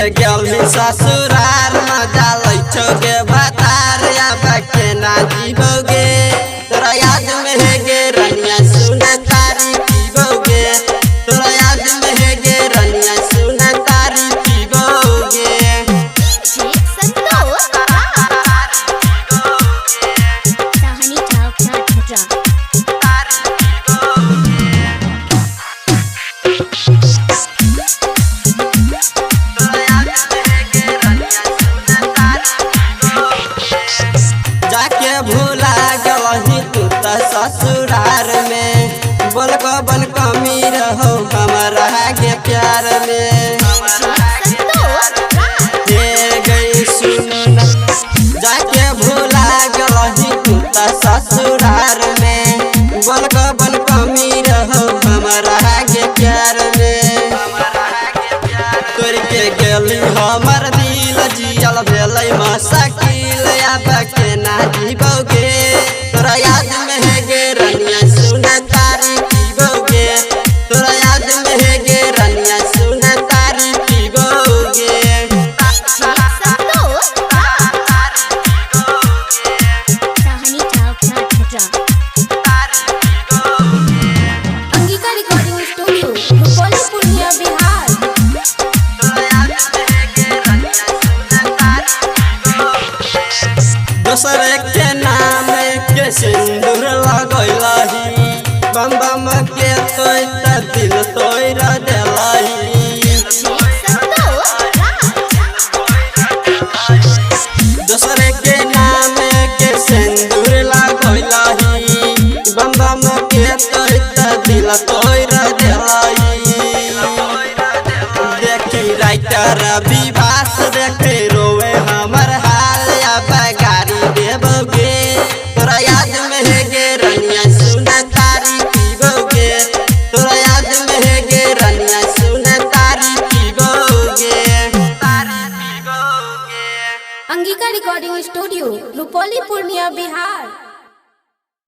के गेली ससुरार मजा लैछोगे भतार आबके ना जीवोगे तोरा याद में है गे रनिया सुना तारी पीबोगे तोरा याद में है गे रनिया सुना तारी पीबोगे जाके भूला गलही तू त ससुरार में बोल बन कमी रहो हमारा के प्यार में हे गई सुन जाके भूला गलही तू त ससुरार में बोल बन कमी रहो हमारा के प्यार में तोर के गेली हमर दिल जियल भेलै मसकिल आबके ना जीवोगे तोरा याद में है गे रनिया सुना तारी पीबोगे तोरा याद में है गे रनिया सुना तारी पीबोगे अंगिका रिकॉर्डिंग स्टूडियो रुपौली पूर्णिया बिहार। दोसर के नाम के सिंदूर लगैलही बम बम के तोय दिल तोड़ देलही दोसर के नाम के सिंदूर लगैलही बम बम के तोय दिल तोड़ देलही देखी राइटर विवास देखे रोवे हमर हाल गाड़ी देबोगे तोरा याद में है गे रनिया सुना तारी पीबोगे तोरा याद में है गे रनिया सुना तारी पीबोगे अंगिका रिकॉर्डिंग स्टूडियो रुपौली पूर्णिया बिहार।